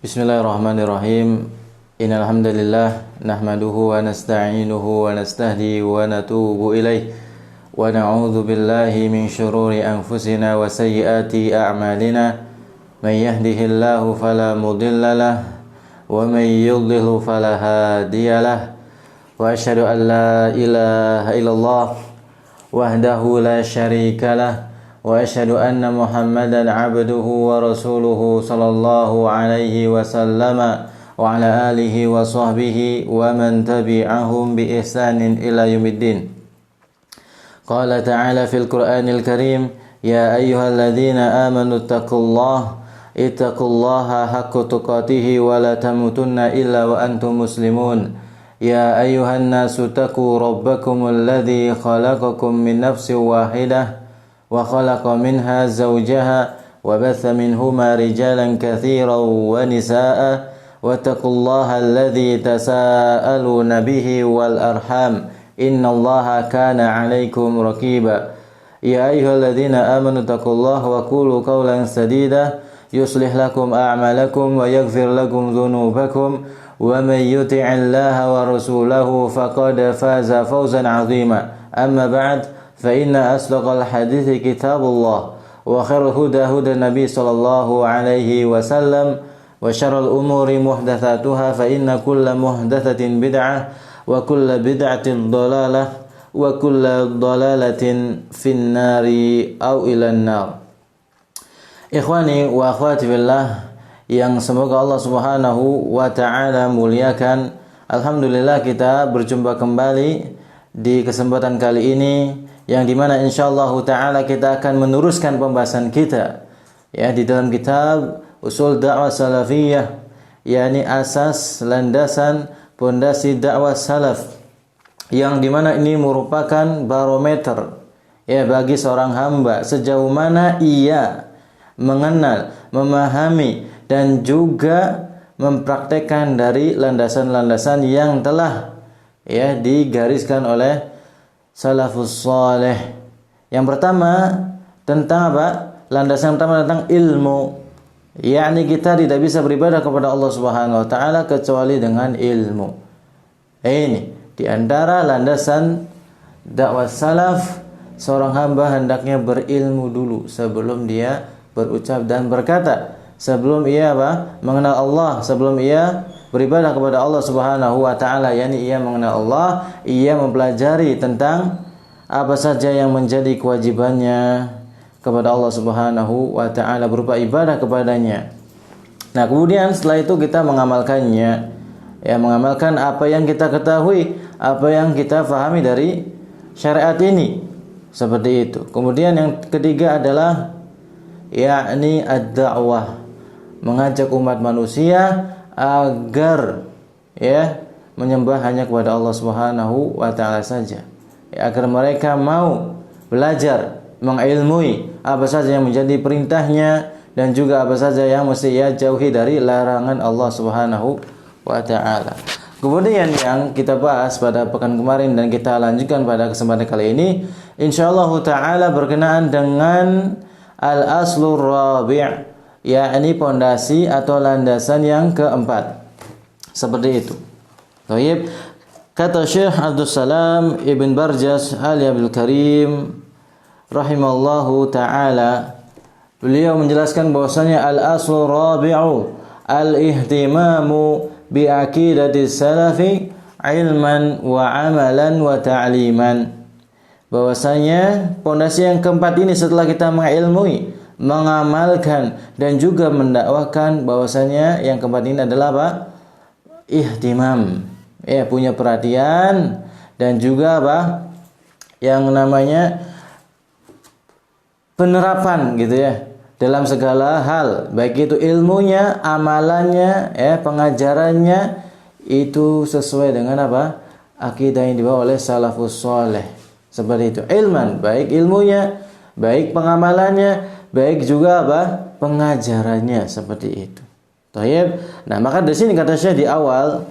Bismillahirrahmanirrahim. Innal hamdalillah nahmaduhu wa nasta'inuhu wa nastahdi wa natubu ilaih wa na'udzu billahi min shururi anfusina wa sayyiati a'malina. May yahdihillahu fala mudilla lahu wa may yudlil fala hadiyalah. Wa asyhadu an la ilaha illallah wahdahu la syarikalah wa asyhadu anna Muhammadan abduhu wa rasuluhu sallallahu alaihi wasallam wa ala alihi wa sahbihi wa man tabi'ahum bi ihsanin ila yaumiddin. Qala ta'ala fil Qur'anil Karim, ya ayyuhalladzina amanu ittaqullaha haqqa tuqatih wa la tamutunna illa wa antum muslimun. Ya ayyuhan nasu taqu rabbakumul ladzi khalaqakum min nafsin wahidah wa khalaqa minha zawjaha wa batha minhuma rijalan katsiran wa nisaa'a wattaqullaha alladzi tasaaluna bihi wal arham innallaha kana 'alaikum raqiba. Ya ayyuhalladzina amanu taqullaha wa qulu qawlan sadida yuslih lakum a'malakum wa yaghfir lakum dhunubakum wa may yuti'illaha wa rasulahu faqad faza fawzan 'azima. Amma ba'd, fa inna asdaqal hadithi kitabullah wa khairul huda huda nabi sallallahu alaihi wasallam wa syarrul umuri muhdatsatuha fa inna kulla muhdatsatin bid'ah wa kulla bid'atin dhalalah wa kulla dhalalatin finnari au ilan nar. Ikhwani wa akhwati fillah yang semoga Allah Subhanahu wa taala muliakan. Alhamdulillah kita berjumpa kembali di kesempatan kali ini yang dimana insyaallah ta'ala kita akan meneruskan pembahasan kita ya di dalam kitab Usul Da'wah Salafiyah, yakni asas landasan pondasi dakwah salaf, yang dimana ini merupakan barometer ya bagi seorang hamba sejauh mana ia mengenal, memahami dan juga mempraktekkan dari landasan-landasan yang telah ya digariskan oleh salafus saleh. Yang pertama tentang apa? Landasan pertama tentang ilmu. Yakni kita tidak bisa beribadah kepada Allah Subhanahu wa taala kecuali dengan ilmu. Ini di antara landasan dakwah salaf, seorang hamba hendaknya berilmu dulu sebelum dia berucap dan berkata. Sebelum ia apa? Mengenal Allah, sebelum ia beribadah kepada Allah Subhanahu wa taala, yakni ia mengenal Allah, ia mempelajari tentang apa saja yang menjadi kewajibannya kepada Allah Subhanahu wa taala berupa ibadah kepadanya. Nah, kemudian setelah itu kita mengamalkannya. Ya, mengamalkan apa yang kita ketahui, apa yang kita fahami dari syariat ini. Seperti itu. Kemudian yang ketiga adalah yakni ad-da'wah, mengajak umat manusia agar ya menyembah hanya kepada Allah Subhanahu wa taala saja. Ya, agar mereka mau belajar, mengilmui apa saja yang menjadi perintahnya dan juga apa saja yang mesti ia jauhi dari larangan Allah Subhanahu wa taala. Kemudian yang kita bahas pada pekan kemarin dan kita lanjutkan pada kesempatan kali ini insyaallah taala berkenaan dengan al-aslur rabi', yakni pondasi atau landasan yang keempat. Seperti itu. Baik. Kata Syekh Abdul Salam Ibn Barjas Al-Abdul Karim rahimallahu taala, beliau menjelaskan bahwasanya al-aslur rabi'u al-ihtimamu bi aqidati salafi ilman wa amalan wa ta'liman. Bahwasanya pondasi yang keempat ini setelah kita mengilmui, mengamalkan dan juga mendakwahkan, bahwasanya yang keempat ini adalah apa? Ihtimam. Ya, punya perhatian dan juga apa? Yang namanya penerapan gitu ya dalam segala hal, baik itu ilmunya, amalannya, ya, pengajarannya itu sesuai dengan apa? Akidah yang dibawa oleh salafus saleh. Seperti itu. Ilman, baik ilmunya, baik pengamalannya, baik juga apa? Pengajarannya, seperti itu. Baik. Nah, maka di sini kata Syekh di awal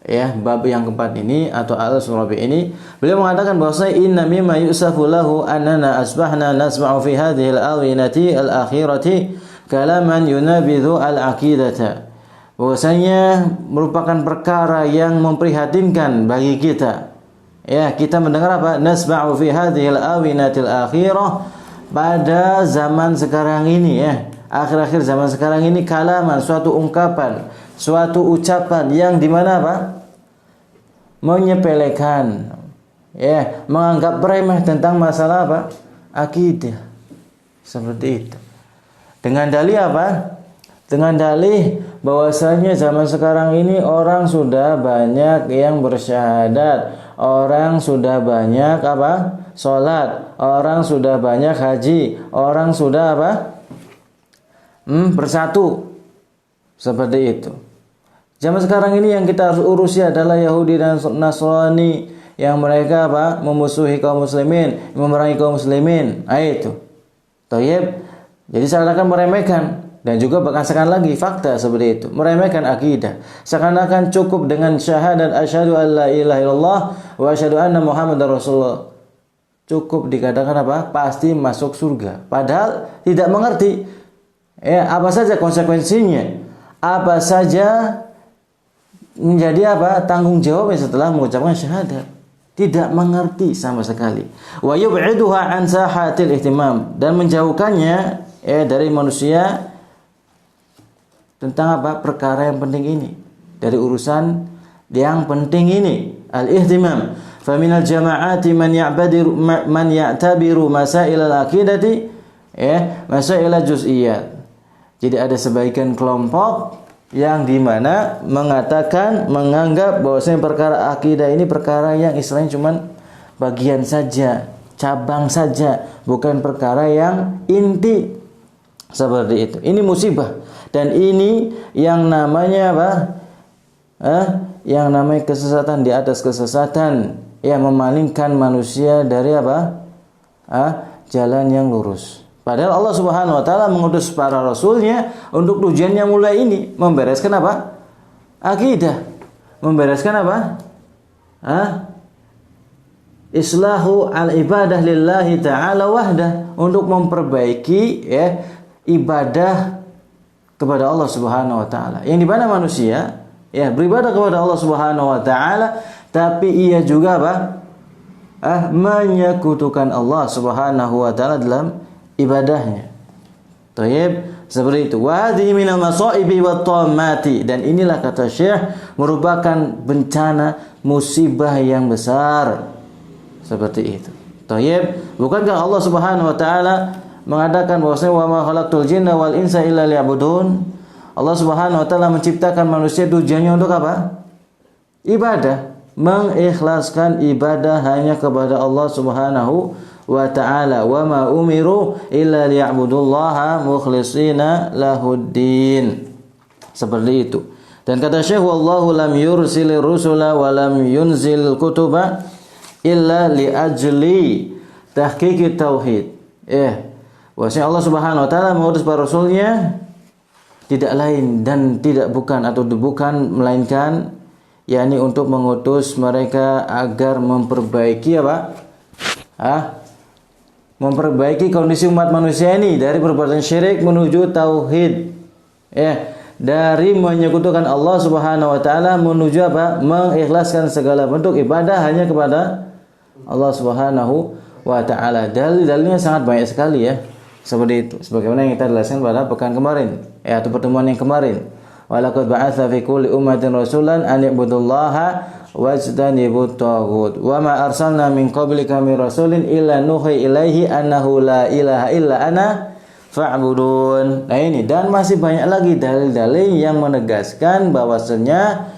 ya bab yang keempat ini atau al-surabi ini, beliau mengatakan bahwa inna mimma yusafu lahu annana asbahna nasma'u fi hadhihi al-awinati al-akhirati kalaman yunabidhu al-aqidata bahwasanya merupakan perkara yang memprihatinkan bagi kita. Ya, kita mendengar apa? Nasma'u fi hadhil awinatil akhirah, pada zaman sekarang ini ya, akhir-akhir zaman sekarang ini, kalaman, suatu ungkapan, suatu ucapan yang dimana apa? Menyepelekan, ya, menganggap remeh tentang masalah apa? Akidah. Seperti itu. Dengan dalih apa? Dengan dalih bahwasanya zaman sekarang ini orang sudah banyak yang bersyahadat, orang sudah banyak apa? Salat, orang sudah banyak haji, orang sudah apa? Bersatu. Seperti itu. Zaman sekarang ini yang kita harus urusi adalah Yahudi dan Nasrani yang mereka apa? Memusuhi kaum muslimin, memerangi kaum muslimin. Itu. Thayyib. Jadi seakan-akan meremehkan. Dan juga bahkan sekarang lagi fakta seperti itu, meremehkan akidah. Seakan-akan cukup dengan syahadat asyhadu an la ilaha illallah wa asyhadu anna muhammadar rasulullah. Cukup dikatakan apa? Pasti masuk surga. Padahal tidak mengerti ya, apa saja konsekuensinya. Apa saja menjadi apa? Tanggung jawabnya setelah mengucapkan syahadat. Tidak mengerti sama sekali. Wa yub'iduha an sahatil ihtimam, dan menjauhkannya dari manusia tentang apa? Perkara yang penting ini, dari urusan yang penting ini, al-ihtimam. Fa minal jama'ati man ya'tabiru masail al-aqidati masail juz'iyat. Jadi ada sebagian kelompok yang dimana mengatakan, menganggap bahwasanya perkara akidah ini perkara yang istilahnya cuman bagian saja, cabang saja, bukan perkara yang inti. Seperti itu. Ini musibah. Dan ini yang namanya apa? Yang namanya kesesatan di atas kesesatan, yang memalingkan manusia dari apa? Jalan yang lurus. Padahal Allah Subhanahu wa taala mengutus para rasulnya untuk tujuan yang mulai ini, membereskan apa? Akidah. Membereskan apa? Islahu al-ibadah lillahi ta'ala wahdah, untuk memperbaiki ibadah kepada Allah Subhanahu wa taala. Yang di mana manusia beribadah kepada Allah Subhanahu wa taala, tapi ia juga apa? Menyekutukan Allah Subhanahu wa taala dalam ibadahnya. Thayyib, seperti itu. Wa hadhihi minal masaibi wat tammati, dan inilah kata Syekh merupakan bencana, musibah yang besar. Seperti itu. Thayyib, bukankah Allah Subhanahu wa taala mengatakan bahwasanya wa ma khalaqtul jinna wal insa illa liya'budun? Allah Subhanahu wa taala menciptakan manusia tujuannya untuk apa? Ibadah, mengikhlaskan ibadah hanya kepada Allah Subhanahu wa ta'ala. Wa ma umiru illa liya'budullaha mukhlishina lahuddin. Seperti itu. Dan kata Syekh, wallahu lam yursilir rusula wa lam yunzil kutuba illa li ajli tahqiqit tauhid. Bahwasanya Allah Subhanahu wa taala mengutus para rasulnya tidak lain dan tidak bukan melainkan yakni untuk mengutus mereka agar memperbaiki apa? Memperbaiki kondisi umat manusia ini dari perbuatan syirik menuju tauhid. Dari menyekutukan Allah Subhanahu wa taala menuju apa? Mengikhlaskan segala bentuk ibadah hanya kepada Allah Subhanahu wa taala. Dalil-dalilnya sangat banyak sekali ya. Seperti itu. Sebagaimana yang kita jelaskan pada pekan kemarin, atau pertemuan yang kemarin. Wa laqad ba'atsa fi kulli ummatin rasulan an i'budullaha wajtanibut taghut. Wa ma arsalna min qablika min rasulin illa nuhi ilaihi annahu la ilaha illa ana fa'budun. Nah ini, dan masih banyak lagi dalil-dalil yang menegaskan bahwasanya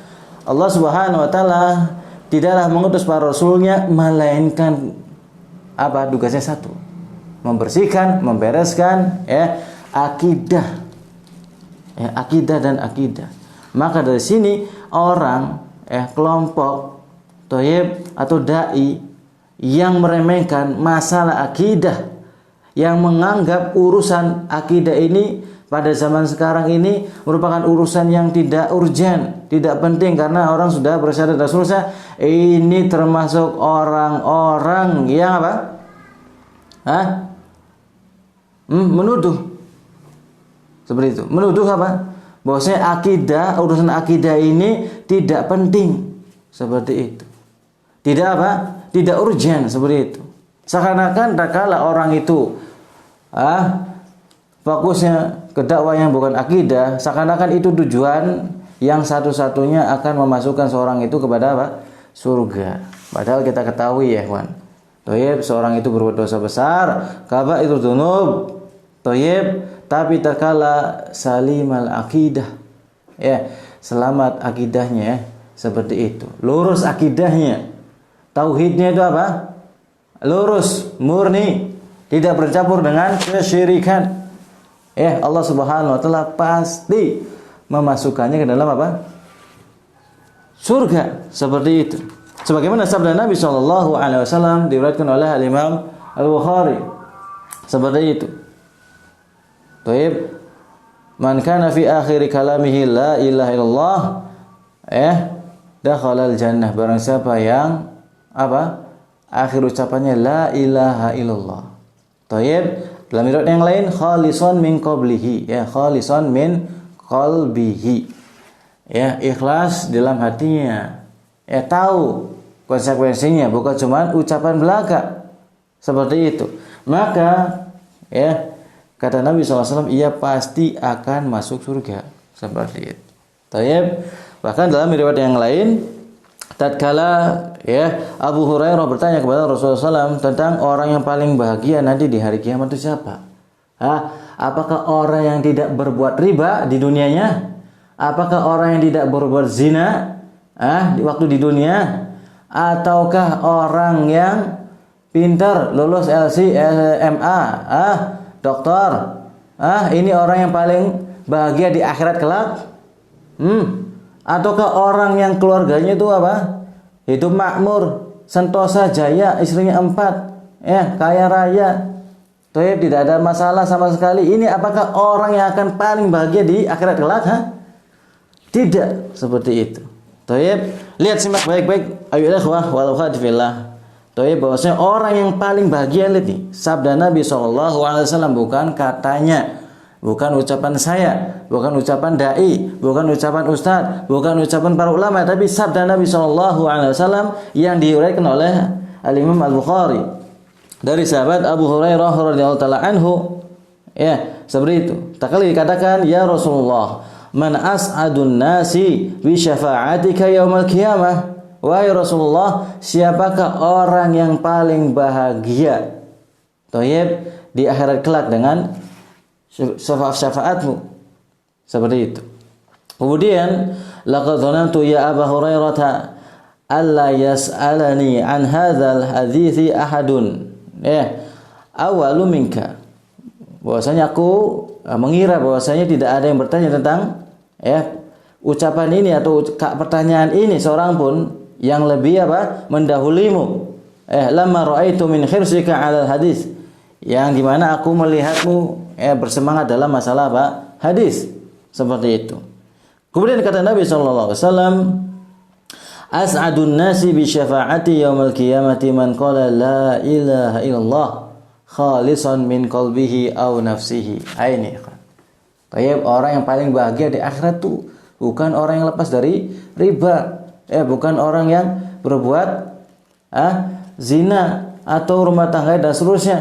Allah Subhanahu wa taala tidaklah mengutus para rasulnya melainkan apa? Tugasnya satu. Membersihkan, membereskan akidah. Akidah dan akidah. Maka dari sini orang kelompok thayyib atau dai yang meremehkan masalah akidah, yang menganggap urusan akidah ini pada zaman sekarang ini merupakan urusan yang tidak urgen, tidak penting karena orang sudah bersyahadat Rasulullah. Ini termasuk orang-orang yang apa? Menuduh. Seperti itu. Menuduh apa? bahwasanya urusan akidah ini tidak penting seperti itu. Tidak apa? Tidak urgen seperti itu. Seakan-akan tatkala orang itu fokusnya ke dakwah yang bukan akidah, seakan-akan itu tujuan yang satu-satunya akan memasukkan seorang itu kepada apa? Surga. Padahal kita ketahui ya, kawan. Thayyib, seorang itu berbuat dosa besar, kaba'irud dzunub. Thayyib, tapi tatkala salimal akidah, ya, selamat akidahnya ya, seperti itu. Lurus akidahnya. Tauhidnya itu apa? Lurus, murni, tidak bercampur dengan kesyirikan. Ya, Allah Subhanahu wa taala pasti memasukkannya ke dalam apa? Surga, seperti itu. Sebagaimana sabda Nabi sallallahu alaihi wasallam diriwayatkan oleh Al-Imam Al-Bukhari. Seperti itu. Baik. Man kana fi akhir kalamihi la ilaha illallah, dakhala al-jannah. Barang siapa yang apa? Akhir ucapannya la ilaha illallah. Baik. Dalam riwayat yang lain khalisan min qablihi, ya, khalisan min qalbihi. Ya, ikhlas dalam hatinya. Ya, tahu konsekuensinya, bukan cuma ucapan belaka. Seperti itu. Maka ya, kata Nabi SAW, ia pasti akan masuk surga. Seperti itu. Tayyib. Bahkan dalam riwayat yang lain, tatkala ya Abu Hurairah bertanya kepada Rasulullah SAW tentang orang yang paling bahagia nanti di hari kiamat itu siapa? Apakah orang yang tidak berbuat riba di dunianya? Apakah orang yang tidak berbuat zina di waktu di dunia? Ataukah orang yang pintar, lulus LC, MA, doktor? Ini orang yang paling bahagia di akhirat kelak? Ataukah orang yang keluarganya itu apa? Hidup makmur, sentosa jaya, istrinya 4, kaya raya, tidak ada masalah sama sekali. Ini apakah orang yang akan paling bahagia di akhirat kelak? Tidak seperti itu. Lihat, simak baik-baik. Ayo ikhwah wal akhwat fillah. Bahwasanya orang yang paling bahagia, lihat nih, sabda Nabi SAW, bukan katanya, bukan ucapan saya, bukan ucapan dai, bukan ucapan ustaz, bukan ucapan para ulama, tapi sabda Nabi SAW yang diriwayatkan oleh Al-Imam Al-Bukhari dari sahabat Abu Hurairah radhiyallahu taala anhu. Ya, seperti itu. Tak kali dikatakan, ya Rasulullah, man as'adun nasi bi syafa'atika yaumal qiyamah. Wahai Rasulullah, siapakah orang yang paling bahagia di akhirat kelak dengan syafaatmu? Seperti itu. Kemudian, laqad dhanantu ya Abu Hurairah alla yas'alani an hadzal hadithi ahadun awalu minka. Bahwasanya aku mengira bahwasanya tidak ada yang bertanya tentang ucapan ini atau pertanyaan ini seorang pun yang lebih mendahulimu. Lamma ra'aitu min khirsika 'alal hadis, yang dimana aku melihatmu bersemangat dalam masalah hadis, seperti itu. Kemudian kata Nabi sallallahu alaihi wasallam, as'adun nasi bi syafa'ati yaumil qiyamati man qala la ilaha illallah khalisan min qalbihi aw nafsihi. Ini orang yang paling bahagia di akhirat tuh bukan orang yang lepas dari riba, bukan orang yang berbuat zina atau rumah tangga dan seterusnya,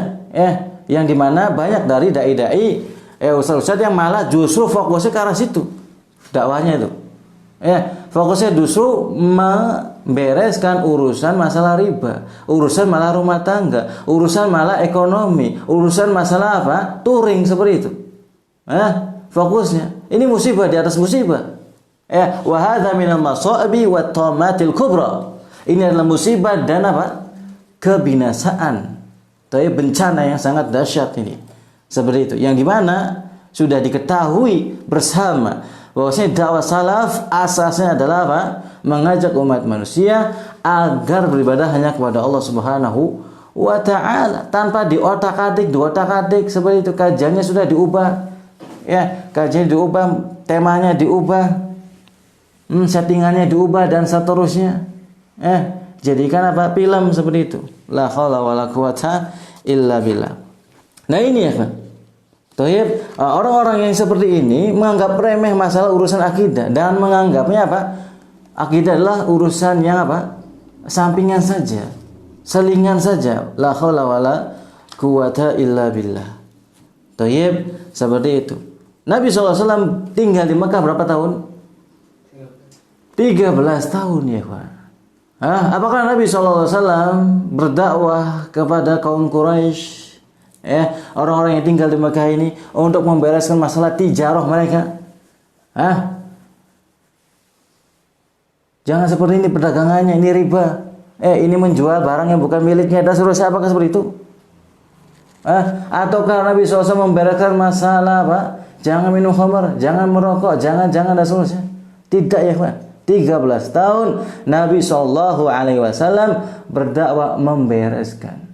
yang dimana banyak dari dai-dai, ustaz-ustaz yang malah justru fokusnya ke arah situ dakwahnya itu, fokusnya justru membereskan urusan masalah riba, urusan malah rumah tangga, urusan malah ekonomi, urusan masalah touring, seperti itu. Fokusnya ini musibah di atas musibah. Wa hadza minal masaibi wat tamatil kubra. Ini adalah musibah dan kebinasaan. Bencana yang sangat dahsyat ini. Seperti itu. Yang dimana sudah diketahui bersama bahwasanya dakwah salaf asasnya adalah mengajak umat manusia agar beribadah hanya kepada Allah Subhanahu wa taala, tanpa diotak-atik seperti itu. Kajiannya sudah diubah. Kajiannya diubah, temanya diubah, settingannya diubah dan seterusnya. Jadikan film seperti itu. La haula wala quwata illa billah. Nah ini Toyib, orang-orang yang seperti ini menganggap remeh masalah urusan akidah dan menganggapnya apa? Akidah adalah urusan yang apa? Sampingan saja, selingan saja. La haula wala quwata illa billah. Toyib, seperti itu. Nabi SAW tinggal di Mekah berapa tahun? 13 tahun ya Pak. Apakah Nabi SAW berdakwah kepada kaum Quraisy, orang-orang yang tinggal di Mekah ini untuk membereskan masalah tijarah mereka? Jangan seperti ini perdagangannya, ini riba. Ini menjual barang yang bukan miliknya dan seterusnya. Apakah seperti itu? Ataukah Nabi SAW membereskan masalah apa? Jangan minum khamar, jangan merokok, jangan dan seterusnya? Tidak ya Pak. 13 tahun Nabi SAW berdakwah membereskan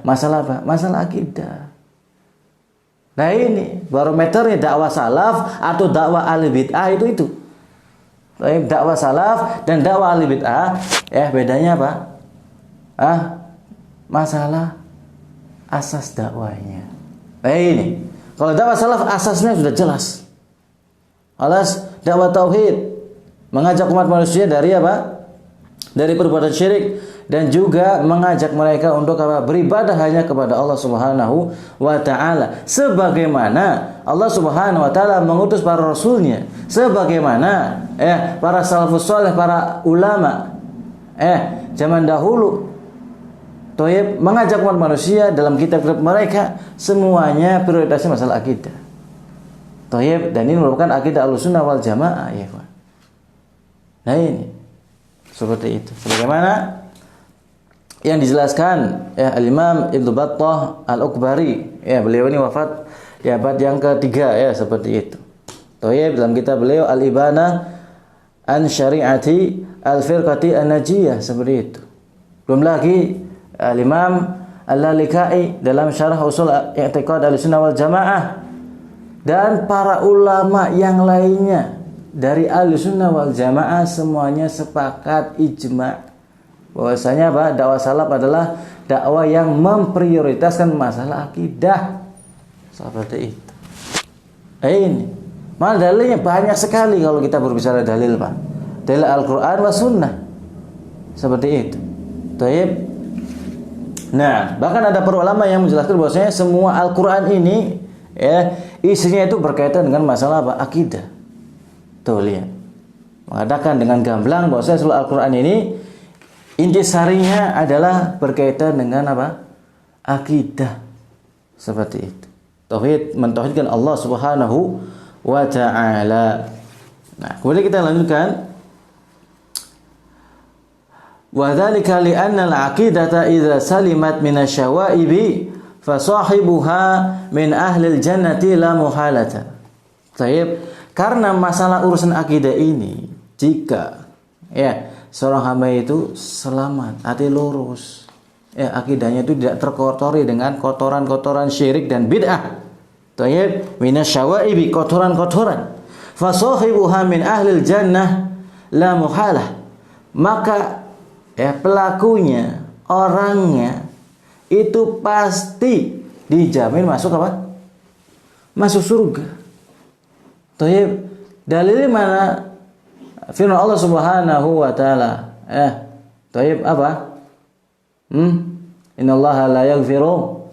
masalah apa? Masalah akidah. Nah ini barometernya dakwah salaf atau dakwah ahli bid'ah itu. Dakwah salaf dan dakwah ahli bid'ah bedanya apa? Masalah asas dakwahnya. Nah ini kalau dakwah salaf asasnya sudah jelas. Alas dakwah tauhid, mengajak umat manusia dari apa? Dari perbuatan syirik dan juga mengajak mereka untuk apa? Beribadah hanya kepada Allah Subhanahu wa taala. Sebagaimana Allah Subhanahu wa taala mengutus para rasulnya, sebagaimana para salafus saleh, para ulama zaman dahulu mengajak umat manusia dalam kitab-kitab mereka, semuanya prioritasnya masalah akidah. Dan ini merupakan akidah Ahlussunnah wal Jamaah ya Pak. Nah ini seperti itu. Sebagaimana yang dijelaskan Al-Imam Ibnu Battah Al-Ukbari, beliau ini wafat abad yang ketiga seperti itu. Dalam kitab beliau Al-Ibana an Syari'ati Al-Firqati An-Najiyah, seperti itu. Belum lagi Al-Imam Al-Lalikai dalam Syarah Ushul I'tiqad Ahlussunnah wal Jamaah dan para ulama yang lainnya dari Ahlussunnah wal Jamaah semuanya sepakat ijma' bahwasanya dakwah salaf adalah dakwah yang memprioritaskan masalah akidah. Seperti itu. Ini malah dalilnya banyak sekali kalau kita berbicara dalil Pak. Dalil Al-Qur'an wa Sunnah. Seperti itu. Nah, bahkan ada para ulama yang menjelaskan bahwasanya semua Al-Qur'an ini isinya itu berkaitan dengan masalah apa? Akidah. Lihat. Mengatakan dengan gamblang bahwasanya seluruh Al-Qur'an ini intisarinya adalah berkaitan dengan apa? Akidah. Seperti itu. Tauhid, mentauhidkan Allah Subhanahu wa taala. Nah, kemudian kita lanjutkan. Wa dzalika li anna al-'aqidata idza salimat min asy-syawaibi fa sahibuha min ahli al-jannati la muhalata. Karena masalah urusan akidah ini, jika seorang hamba itu selamat, hati lurus, akidahnya itu tidak terkotori dengan kotoran-kotoran syirik dan bid'ah. Minasyawaibi, kotoran-kotoran. Fasahibuha min ahlil jannah la muhalah. Maka pelakunya, orangnya itu pasti dijamin masuk apa? Masuk surga. Dalilnya mana? Firman Allah Subhanahu wa taala. Apa? Innallaha la yaghfiru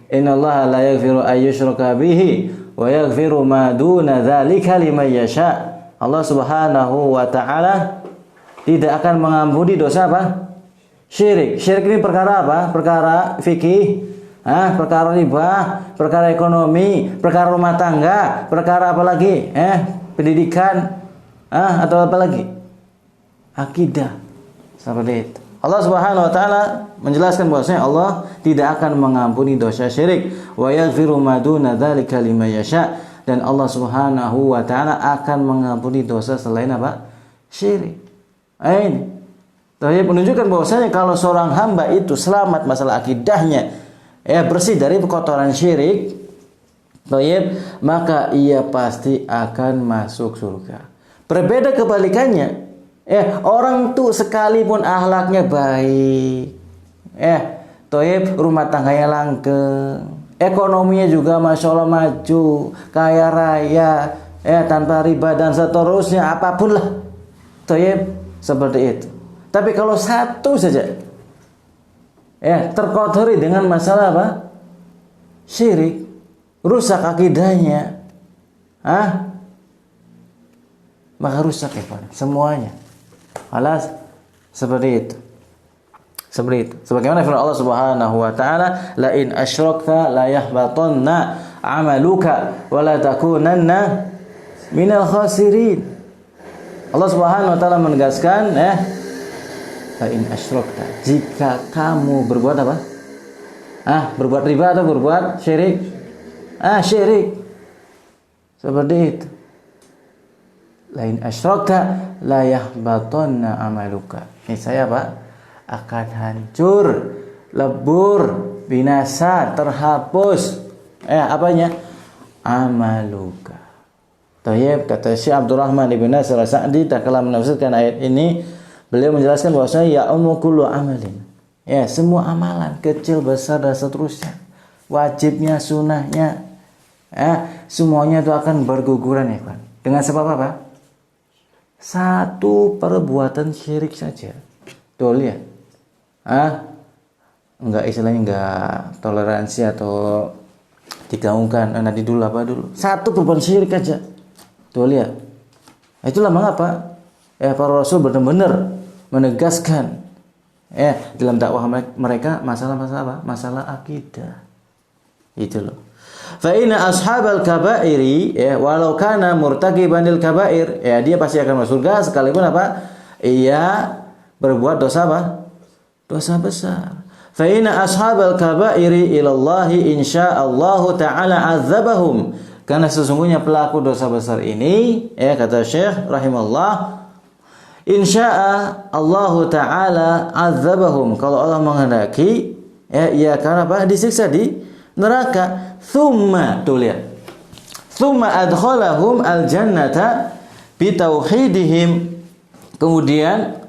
Innallaha la yaghfiru ayyushraka bihi wa yaghfiru ma duna dzalika liman yasha. Allah Subhanahu wa taala tidak akan mengampuni dosa apa? Syirik. Syirik ini perkara apa? Perkara fikih, perkara riba, perkara ekonomi, perkara rumah tangga, perkara apa lagi? Pendidikan, atau apa lagi? Akidah. Seperti itu. Allah Subhanahu wa taala menjelaskan bahwasanya Allah tidak akan mengampuni dosa syirik, wa yaghfiru ma duna dzalika liman yasha, dan Allah Subhanahu wa taala akan mengampuni dosa selain apa? Syirik. Ini menunjukkan bahwasanya kalau seorang hamba itu selamat masalah akidahnya, bersih dari kotoran syirik, maka ia pasti akan masuk surga. Berbeda kebalikannya, orang tuh sekalipun akhlaknya baik, rumah tangganya langgeng, ekonominya juga masya Allah maju, kaya raya, tanpa riba dan seterusnya, apapun lah. Thayyib, seperti itu. Tapi kalau satu saja terkotori dengan masalah apa? Syirik, rusak akidahnya, maka rusak semuanya. Alas, seperti itu. Seperti itu. Sebagaimana firman Allah Subhanahu wa taala, "La in asyrakta la yahbatanna 'amaluka wa la takunanna minal khasirin." Allah Subhanahu wa taala menegaskan, "La in asyrakta," jika kamu berbuat apa? Berbuat riba atau berbuat syirik? Syirik. Seperti itu. "La in asyrakta la yahbatanna 'amaluka." Ini saya Pak akan hancur, lebur, binasa, terhapus. Apanya? Amaluka. Thayyib, kata Syekh Abdurrahman Ibn Nasir As-Sa'di tatkala menafsirkan ayat ini, beliau menjelaskan bahwasanya ya ummu kullu amalin. Semua amalan, kecil, besar dan seterusnya. Wajibnya, sunahnya, semuanya itu akan berguguran ya, Pak. Dengan sebab apa? Satu perbuatan syirik saja. Tuh lihat. Enggak, istilahnya enggak toleransi atau digaungkan. Nanti dulu apa dulu? Satu perbuatan syirik aja. Tuh lihat. Itulah mengapa para rasul benar-benar menegaskan dalam dakwah mereka masalah-masalah apa? Masalah akidah. Itu loh. Fa inna ashabal kaba'iri walau kana murtaqiban lil kaba'ir, dia pasti akan masuk surga sekalipun apa? Ia berbuat dosa apa? Dosa besar. Fa inna ashabal kaba'iri ilallahi insyaallahu ta'ala azabahum. Karena sesungguhnya pelaku dosa besar ini, kata Syekh rahimahullah, insya'a Allah ta'ala azabahum. Kalau Allah menghendaki, ia akan apa? Disiksa di neraka. Thumma, tuh lihat. Thumma adkhalahum al-jannata bitauhidihim. Kemudian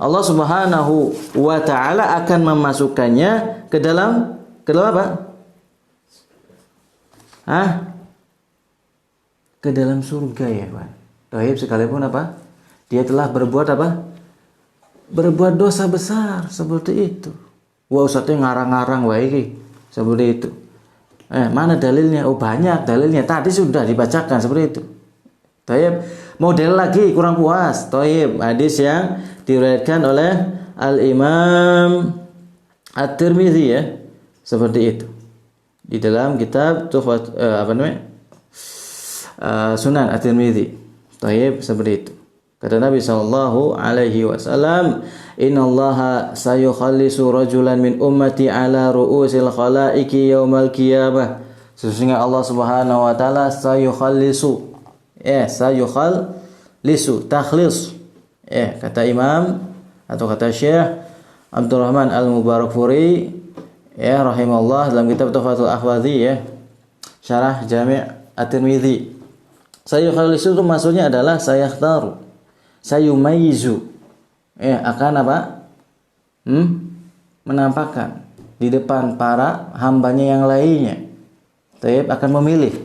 Allah Subhanahu wa taala akan memasukkannya ke dalam apa? Ke dalam surga ya, Pak. Thayyib, sekalipun apa? Dia telah berbuat apa? Berbuat dosa besar seperti itu. Wah, ustaznya ngarang-ngarang wae seperti itu. Mana dalilnya? Oh, banyak dalilnya. Tadi sudah dibacakan seperti itu. Thayyib. Model lagi kurang puas. Thayyib. Hadis yang diriwayatkan oleh Al-Imam At-Tirmidzi seperti itu. Di dalam kitab Sunan At-Tirmidzi. Thayyib, seperti itu. Kata Nabi sallallahu alaihi wasallam, "Innallaha sayukhallisu rajulan min ummati ala ru'usil khalaiqi yaumal qiyamah." Sesungguhnya Allah Subhanahu wa taala sayukhallisu. Sayukhallisu, takhlis. Kata Imam atau kata Syekh Abdurrahman Al-Mubarakfuri rahimahullah dalam kitab Tuhfatul Ahwazi Syarah Jami' At-Tirmidzi. Sayukhallisu itu maksudnya adalah sayakhtaru, sayumayyizu, akan apa? Menampakkan di depan para hambanya yang lainnya. Taib akan memilih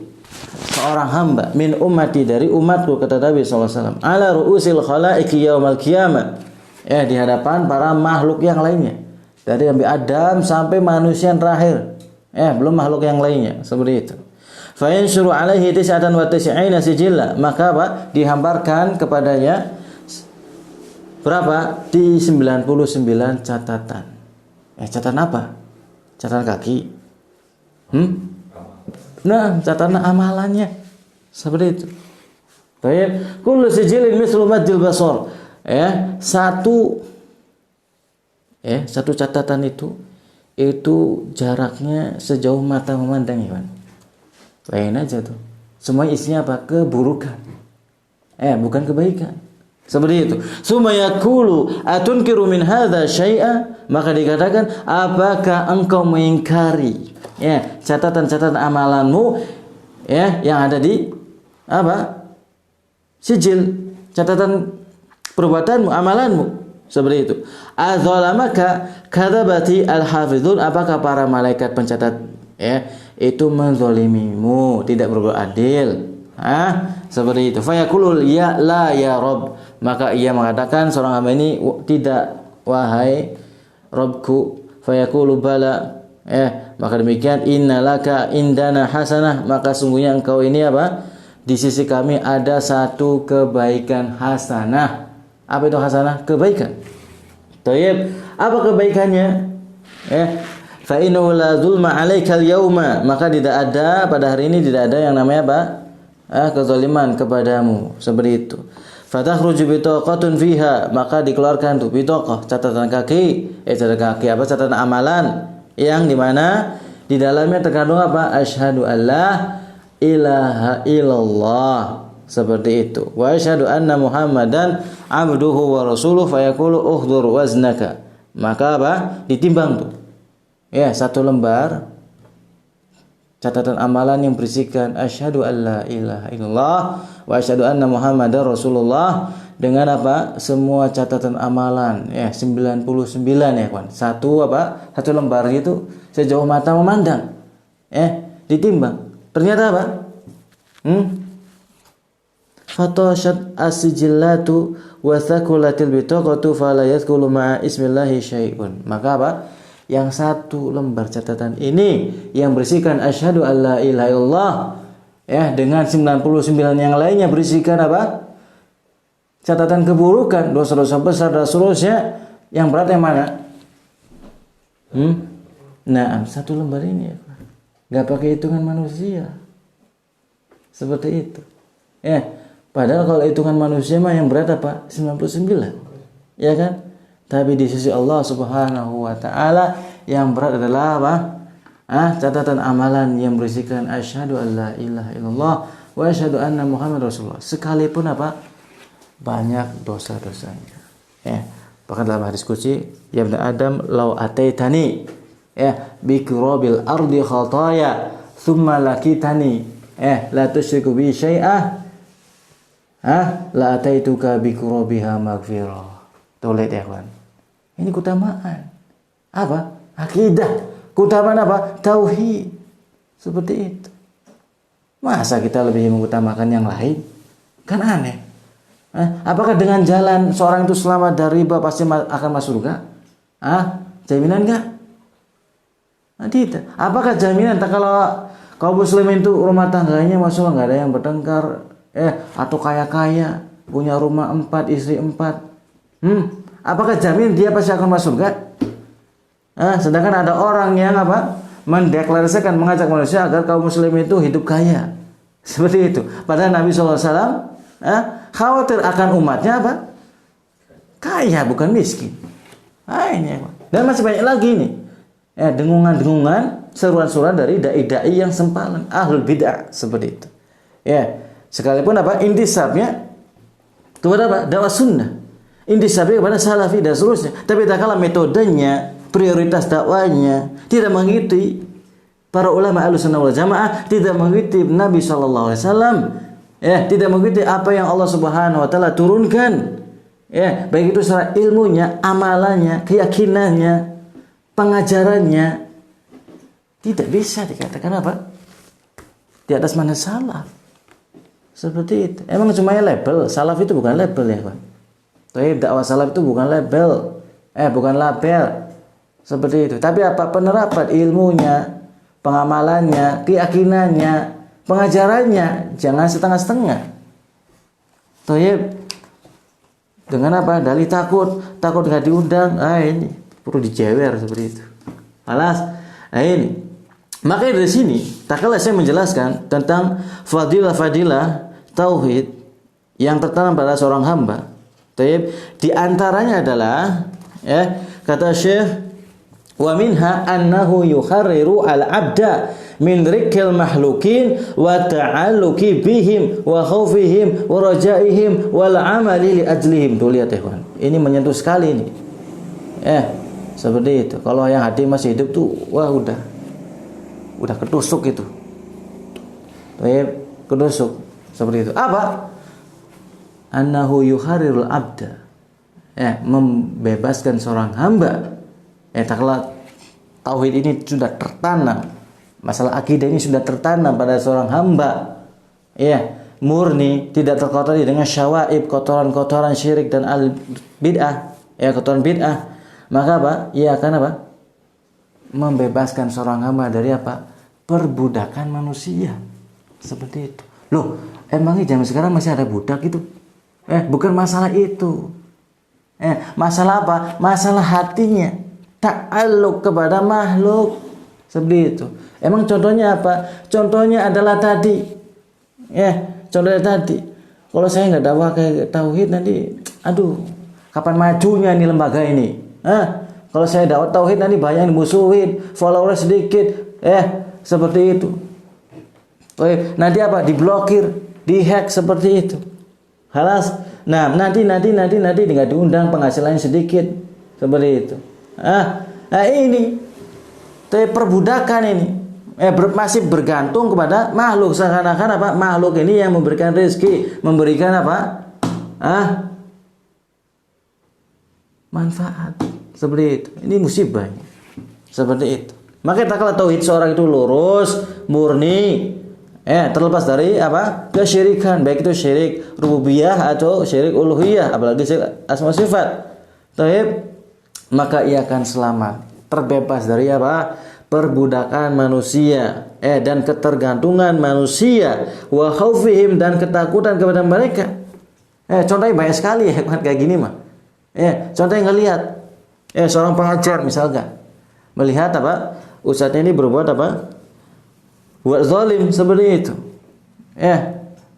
seorang hamba min ummati, dari umatku, kata Nabi SAW, ala ru'usil khalaiqi yaumal qiyamah, di hadapan para makhluk yang lainnya, dari Nabi Adam sampai manusia yang terakhir, belum makhluk yang lainnya, seperti itu. Fa yanshuru alaihi 99 sijilla, maka apa? Dihamparkan kepadanya berapa? Di 99 catatan. Catatan apa? Catatan kaki. Nah, catatan amalannya. Seperti itu. Baik, kullu sijilin mithlu maddil basar. Satu catatan itu jaraknya sejauh mata memandang, ya, Pak. Lain aja tuh. Semua isinya apa? Keburukan. Bukan kebaikan. Seperti itu. Summa yaqulu atunkiru min hadza syai'a, maka dikatakan, apakah engkau mengingkari catatan-catatan amalanmu yang ada di apa? Sijil, catatan perbuatanmu, amalanmu. Seperti itu. Adzalamaka kadzabati al-hafizun, apakah para malaikat pencatat ya, itu menzalimimu, tidak berbuat adil. Seperti itu. Fayaqulul ya la ya Rabb, maka ia mengatakan seorang hamba ini tidak wahai Rabbku. Fayaqulu bala, maka demikian innalaka indana hasanah, maka sungguhnya engkau ini apa? Di sisi kami ada satu kebaikan hasanah. Apa itu hasanah? Kebaikan. Thayyib, apa kebaikannya? Fa innahu la zulma 'alaikal yauma, maka tidak ada pada hari ini tidak ada yang namanya apa? Kezaliman kepadamu, seperti itu. Fatakhruju bitaqatun fiha, maka dikeluarkan tuh bitaqah, catatan kaki, catatan amalan yang di mana di dalamnya terkandung apa? Asyhadu alla ilaha illallah, seperti itu. Wa asyhadu anna Muhammadan abduhu wa rasuluhu, fayaqulu uhdhur waznaka. Maka apa? Ditimbang tuh. Satu lembar catatan amalan yang berisikan asyhadu alla ilaha illallah wa asyhadu anna Muhammadar Rasulullah dengan apa? Semua catatan amalan 99 ya kawan. Satu lembar itu sejauh mata memandang. Ditimbang. Ternyata apa? Fatashat as-sijillatu wa thaqulatil bitaqatu fala yadkhulu ma'a ismillahi syai'un. Maka apa? Yang satu lembar catatan ini yang berisikan asyhadu alla ilaha illallah dengan 99 yang lainnya berisikan apa? Catatan keburukan, dosa-dosa besar dan seterusnya, yang berat yang mana? Nah, satu lembar ini enggak pakai hitungan manusia. Seperti itu. Padahal kalau hitungan manusia mah yang berat apa? 99. Ya kan? Tapi di sisi Allah Subhanahu wa taala yang berat adalah apa? Catatan amalan yang berisikan asyhadu alla ilaha illallah wa asyhadu anna Muhammadar Rasulullah. Sekalipun apa? Banyak dosa-dosanya. Bahkan dalam hadis qudsi, ya ibnu Adam law ataitani bi qurabil ardi khataya thumma lakitani la tusyriku bi syai'ah la ataituka bi qurabiha maghfirah. Tuh lihat ya kawan. Ini keutamaan apa? Akidah. Keutamaan apa? Tauhid. Seperti itu. Masa kita lebih mengutamakan yang lain? Kan aneh. Apakah dengan jalan seorang itu selamat dari riba pasti akan masuk surga? Jaminan enggak? Tidak. Apakah jaminan kalau kaum muslimin itu rumah tangganya masuk enggak ada yang bertengkar atau kaya-kaya, punya rumah 4, istri 4? Apakah jamin dia pasti akan masuk surga? Sedangkan ada orang yang mendeklarasikan, mengajak manusia agar kaum muslim itu hidup kaya. Seperti itu. Padahal Nabi SAW khawatir akan umatnya kaya, bukan miskin. Ini. Dan masih banyak lagi nih. Dengungan-dengungan, seruan-seruan dari dai-dai yang sempalan, ahlul bid'ah, seperti itu. Sekalipun intisabnya kepada dakwah sunnah. Intisabnya kepada salafi dan seterusnya. Tapi tak kalah metodenya, prioritas dakwanya tidak mengikuti para ulama Ahlussunnah wal Jamaah, tidak mengikuti Nabi sallallahu alaihi wasallam, tidak mengikuti apa yang Allah Subhanahu wa taala turunkan. Baik itu secara ilmunya, amalannya, keyakinannya, pengajarannya, tidak bisa dikatakan di atas manhaj salaf. Seperti itu. Emang cuma label, salaf itu bukan label ya, Pak. Tapi dakwah salaf itu bukan label. Bukan label. Seperti itu. Tapi apa penerapan ilmunya, pengamalannya, keyakinannya, pengajarannya, jangan setengah-setengah. Thayyib. Dengan dalih takut enggak diundang. Ini perlu dijewer seperti itu. Alas. Ini. Makanya dari sini, tak kalah saya menjelaskan tentang fadilah tauhid yang tertanam pada seorang hamba. Di antaranya adalah kata Syekh, wa minha annahu yukharriru al-'abda min rikil mahlukin wa ta'alluqi bihim wa khaufihim wa rajaihim wal 'amali li ajlihim. Tuh lihat ya kawan. Ini menyentuh sekali ini. Seperti itu. Kalau yang hati masih hidup tuh udah ketusuk itu. Ketusuk seperti itu. Apa? Annahu yuharirul abda, membebaskan seorang hamba. Tak kalah tauhid ini sudah tertanam Masalah akidah ini sudah tertanam pada seorang hamba. Ya, murni, tidak terkotori dengan syawaib, kotoran-kotoran syirik dan bid'ah. Ya, kotoran bid'ah. Maka apa? Ia akan apa? Membebaskan seorang hamba dari apa? Perbudakan manusia. Seperti itu. Loh, emangnya zaman sekarang masih ada budak itu? Bukan masalah itu. Masalah apa? Masalah hatinya. Ta'alluq kepada makhluk. Seperti itu. Emang contohnya apa? Contohnya adalah tadi. Contohnya tadi. Kalau saya nggak dakwah kayak tauhid nanti, aduh, kapan majunya ini lembaga ini? Kalau saya dakwah tauhid nanti banyak yang dimusuhin, followers sedikit. Seperti itu. Nanti apa? Diblokir, dihack seperti itu. Halas. Nah, nanti nggak diundang, penghasilannya sedikit. Seperti itu. Ini perbudakan ini. Masih bergantung kepada makhluk, seakan-akan apa? Makhluk ini yang memberikan rezeki, memberikan apa? Manfaat. Seperti itu. Ini musibah. Seperti itu. Maka kalau tauhid seorang itu lurus, murni, terlepas dari apa? Kesyirikan, baik itu syirik rububiyah atau syirik uluhiyah, apalagi syirik asma sifat. Tauhid, maka ia akan selamat, terbebas dari apa? Perbudakan manusia, dan ketergantungan manusia, wa khaufihim, dan ketakutan kepada mereka. Contohnya banyak sekali kayak gini mah. Contohnya ngelihat seorang pengajar misalkan melihat apa? Ustadznya ini berbuat apa? Buat zalim seperti itu.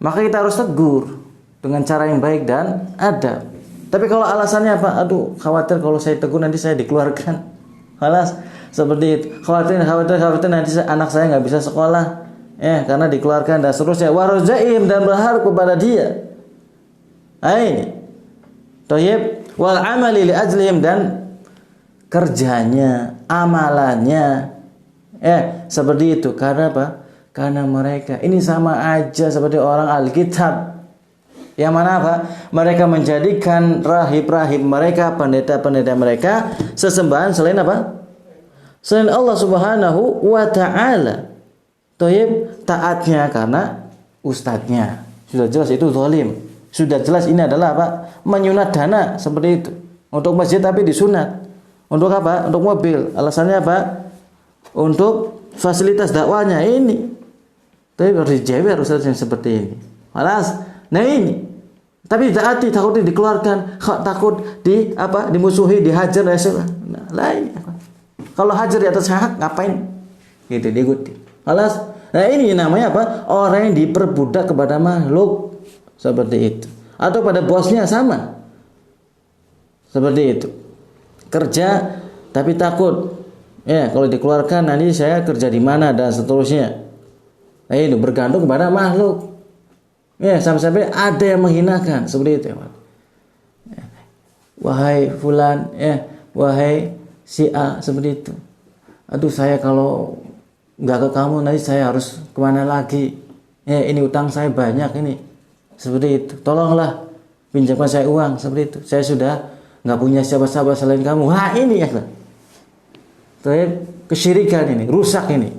Maka kita harus tegur dengan cara yang baik dan adab. Tapi kalau alasannya apa? Aduh, khawatir kalau saya tegur nanti saya dikeluarkan. Halas, seperti itu. Khawatir nanti anak saya nggak bisa sekolah. Karena dikeluarkan dan seterusnya. Warojaim, dan berharap kepada dia. Ini. Thayyib, wal amali li ajlihim, dan kerjanya, amalannya. Seperti itu. Karena apa? Karena mereka ini sama aja seperti orang Alkitab. Yang mana apa? Mereka menjadikan rahib-rahib mereka, pendeta-pendeta mereka sesembahan selain apa? Selain Allah Subhanahu wa ta'ala. Thayyib, taatnya karena ustadznya. Sudah jelas itu zalim. Sudah jelas ini adalah apa? Menyunat dana seperti itu. Untuk masjid tapi disunat. Untuk apa? Untuk mobil. Alasannya apa? Untuk fasilitas dakwanya ini. Tapi harus dijewer ustadz yang seperti ini. Alas. Nah ini. Tapi taati, takut dikeluarkan, takut dimusuhi, dihajar, nah, lain. Kalau hajar di atas hak ngapain? Gitu diikuti. Alas. Nah ini namanya apa? Orang yang diperbudak kepada makhluk seperti itu. Atau pada bosnya sama. Seperti itu. Kerja tapi takut. Kalau dikeluarkan nanti saya kerja di mana dan seterusnya. Nah itu bergantung kepada makhluk. Sampai-sampai ada yang menghinakan seperti itu. Wahai fulan, wahai si A, seperti itu. Aduh, saya kalau nggak ke kamu nanti saya harus kemana lagi? Ini utang saya banyak ini. Seperti itu. Tolonglah pinjamkan saya uang, seperti itu. Saya sudah nggak punya siapa-siapa selain kamu. Ini ya. Kesyirikan ini, rusak ini.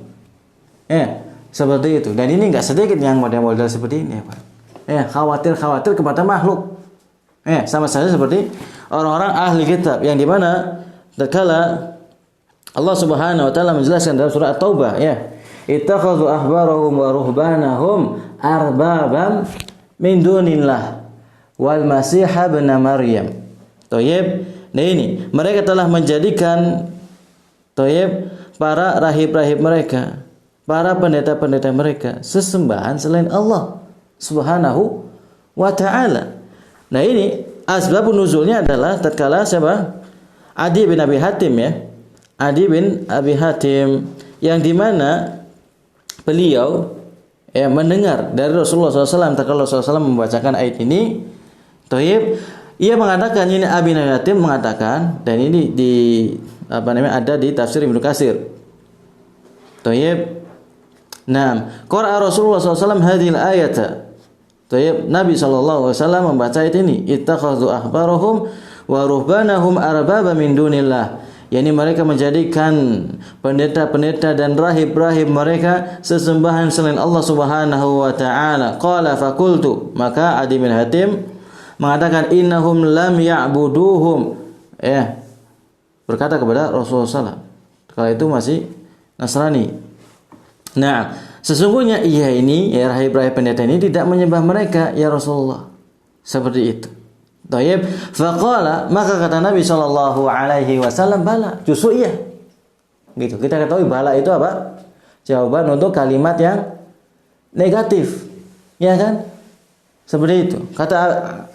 Seperti itu. Dan ini nggak sedikit yang model-model seperti ini, Pak. Khawatir kepada makhluk. Sama saja seperti orang-orang ahli kitab yang dimana tatkala Allah Subhanahu wa taala menjelaskan dalam surah At-Taubah, ittakhadhu ahbarahum wa ruhbanahum arbabam min dunillah wal masih ibn Maryam. Thayyib. Nah ini, mereka telah menjadikan para rahib-rahib mereka, para pendeta-pendeta mereka sesembahan selain Allah Subhanahu wa ta'ala. Nah ini asbabun nuzulnya adalah tatkala siapa? Adi bin Abi Hatim Adi bin Abi Hatim yang dimana beliau mendengar dari Rasulullah SAW tatkala Rasulullah SAW membacakan ayat ini. Thayyib, ia mengatakan, ini Abi bin Abi Hatim mengatakan, dan ini ada di tafsir Ibnu Katsir. Thayyib. Nah, qara'a Rasulullah SAW hadhil ayata. Thayyib, Nabi SAW membaca ayat ini, ittakhadhu ahbarahum wa ruhbanahum arbaba min dunillah, yakni mereka menjadikan pendeta-pendeta dan rahib-rahib mereka sesembahan selain Allah Subhanahu wa taala. Qala faqultu, maka Adi bin Hatim mengatakan innahum lam ya'buduhum, berkata kepada Rasulullah SAW, kala itu masih Nasrani. Nah, sesungguhnya ini rahib-rahib pendeta ini tidak menyembah mereka ya Rasulullah. Seperti itu. Tayyib, faqala, maka kata Nabi sallallahu alaihi wasallam, bala, justru iya. Gitu. Kita ketahui bala itu apa? Jawaban untuk kalimat yang negatif. Ya kan? Seperti itu. Kata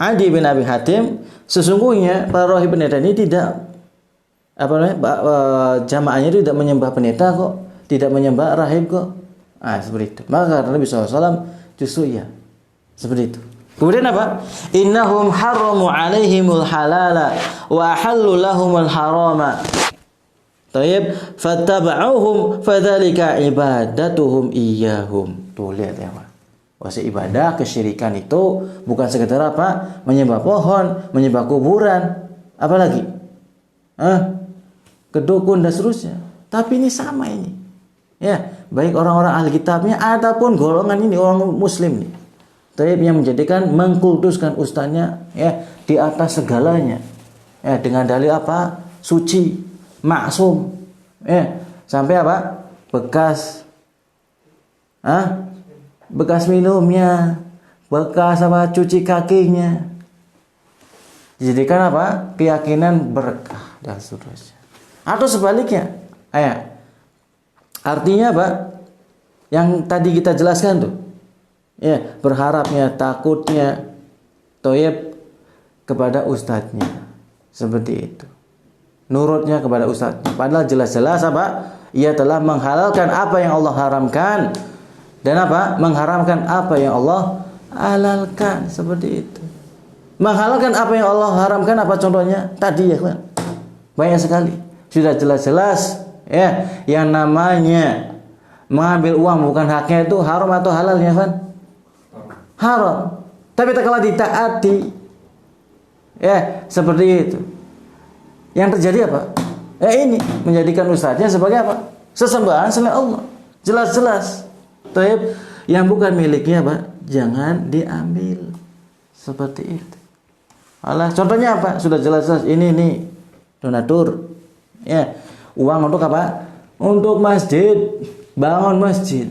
Adi bin Abi Hatim, sesungguhnya para rahib pendeta ini tidak jamaahnya itu tidak menyembah pendeta kok, tidak menyembah rahib kok. Seperti itu. Maka kata Nabi sallallahu alaihi wasallam, justru iya. Seperti itu. Kemudian apa? Innahum haramu alaihimul halala wa ahallu lahumul harama. Tayyib, fattaba'uhum fadzalika ibadatuhum iyyahum. Tuh lihat ya, Pak. Bahasa ibadah kesyirikan itu bukan sekedar apa? Menyembah pohon, menyembah kuburan, apalagi? Kedukun dan seterusnya. Tapi ini sama ini. Ya, baik orang-orang ahli kitabnya ataupun golongan ini orang muslim nih. Taib yang menjadikan mengkultuskan ustaznya di atas segalanya. Dengan dalil apa? Suci, maksum. Sampai apa? Bekas minumnya, bekas apa? Cuci kakinya. Dijadikan apa? Keyakinan berkah dan seterusnya. Atau sebaliknya. Artinya apa? Yang tadi kita jelaskan tuh. Berharapnya, takutnya, toyib kepada ustadznya, seperti itu. Nurutnya kepada ustadznya. Padahal jelas-jelas apa? Ia telah menghalalkan apa yang Allah haramkan dan apa? Mengharamkan apa yang Allah halalkan, seperti itu. Menghalalkan apa yang Allah haramkan, apa contohnya? Tadi ya kan, banyak sekali. Sudah jelas-jelas yang namanya mengambil uang bukan haknya itu haram atau halal ya kan? Haram. Tapi tak kalah ditaati. Seperti itu. Yang terjadi apa? Ini menjadikan ustaznya sebagai apa? Sesembahan selain Allah. Jelas-jelas. Taib yang bukan miliknya apa? Jangan diambil. Seperti itu. Contohnya apa? Sudah jelas-jelas ini donatur. Uang untuk apa? Untuk masjid, bangun masjid.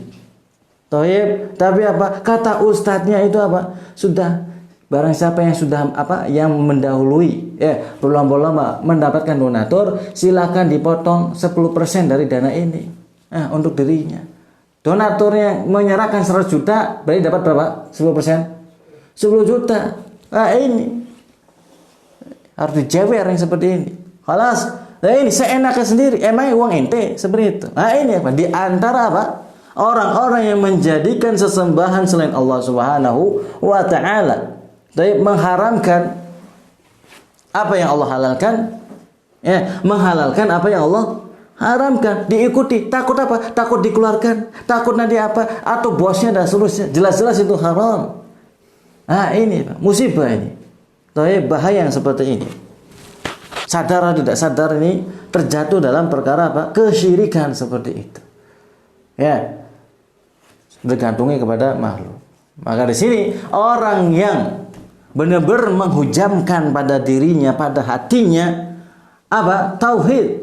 Taib, tapi apa? Kata ustadznya itu apa? Sudah barang siapa yang sudah apa? Yang mendahului berlomba-lomba mendapatkan donatur, silakan dipotong 10% dari dana ini. Untuk dirinya. Donaturnya menyerahkan 100 juta, berarti dapat berapa? 10%? 10 juta. Ini harus dijewer yang seperti ini. Ini seenaknya sendiri. Emangnya uang ente seperti itu. Ini apa? Di antara apa? Orang-orang yang menjadikan sesembahan selain Allah Subhanahu wa taala. Mengharamkan apa yang Allah halalkan, menghalalkan apa yang Allah haramkan, diikuti. Takut apa? Takut dikeluarkan, takut nanti apa? Atau bosnya dan seterusnya. Jelas-jelas itu haram. Ini musibah ini. Bahaya yang seperti ini. Sadar atau tidak sadar ini terjatuh dalam perkara apa? Kesyirikan seperti itu. Bergantungnya kepada makhluk. Maka di sini orang yang benar-benar menghujamkan pada dirinya, pada hatinya apa? Tauhid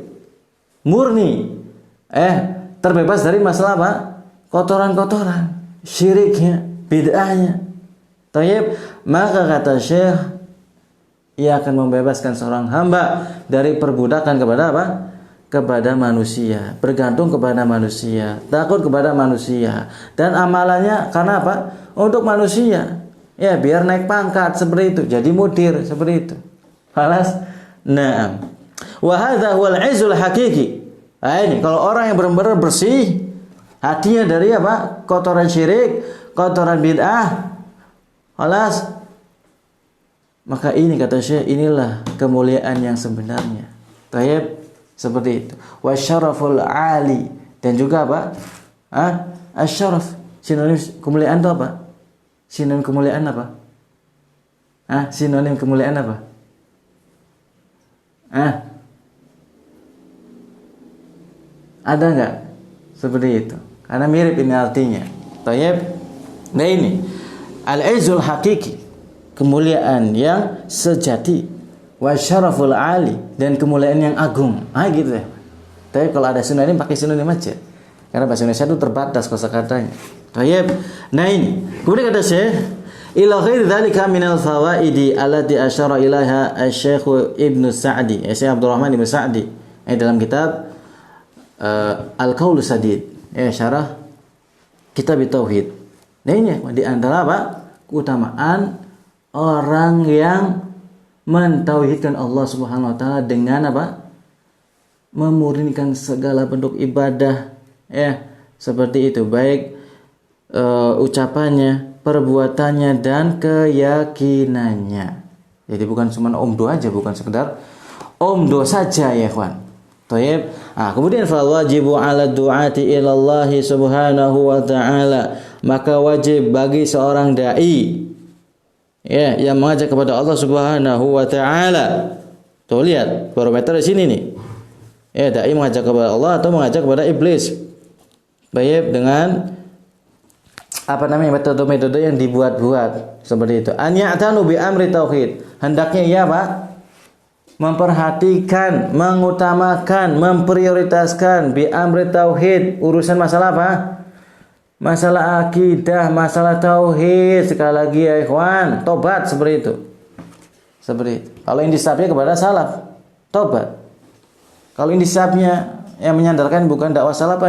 murni, terbebas dari masalah apa? Kotoran-kotoran, syiriknya, bid'ahnya. Tayyib, maka kata Syekh, ia akan membebaskan seorang hamba dari perbudakan kepada apa? Kepada manusia, bergantung kepada manusia, takut kepada manusia, dan amalannya karena apa? Untuk manusia, biar naik pangkat seperti itu, jadi mudir seperti itu. Naam. Wa hadza huwal izzul haqiqi. Ini kalau orang yang benar-benar bersih hatinya dari apa? Kotoran syirik, kotoran bid'ah. Maka ini kata Syekh, inilah kemuliaan yang sebenarnya. Tayyib. Seperti itu. Wa syaraful ali, dan juga apa? Asyaraf. Sinonim kemuliaan itu apa? Sinonim kemuliaan apa? Sinonim kemuliaan apa? Ada enggak? Seperti itu. Karena mirip ini artinya. Tayyib. Nah ini al-izzul hakiki, kemuliaan yang sejati, wa syaraful ali, dan kemuliaan yang agung. Gitu ya. Tapi kalau ada sinonim pakai sinonim aja. Karena bahasa Indonesia itu terbatas kosakatanya. Tayyib. Nah ini. Kemudian kata Syekh, ila ghairi dzalika minal fawaidi allati asyara ilaiha asy-Syaikh Ibnu Sa'di, Syekh Abdurrahman Ibnu Sa'di, dalam kitab Al-Qaulu Sadid, syarah kitab tauhid. Nah ini di antara apa? Keutamaan orang yang mentauhidkan Allah Subhanahu wa taala dengan apa? Memurnikan segala bentuk ibadah, seperti itu, baik ucapannya, perbuatannya, dan keyakinannya. Jadi bukan cuma omdo aja, bukan sekedar omdo saja ya ikhwan. Tayyib. Kemudian fal wajibu 'ala du'ati ila Allah Subhanahu wa ta'ala, maka wajib bagi seorang dai yang mengajak kepada Allah Subhanahu wa ta'ala. Tuh lihat barometer di sini nih. Dai mengajak kepada Allah atau mengajak kepada iblis. Baik, dengan metode-metode yang dibuat-buat seperti itu. An ya'tanu bi amri tauhid. Hendaknya ia memperhatikan, mengutamakan, memprioritaskan bi amri tauhid, urusan masalah apa? Masalah akidah, masalah tauhid. Sekali lagi ya ikhwan, tobat seperti itu. Seperti itu. Kalau intisabnya kepada salaf, tobat. Kalau intisabnya yang menyandarkan bukan dakwah salaf,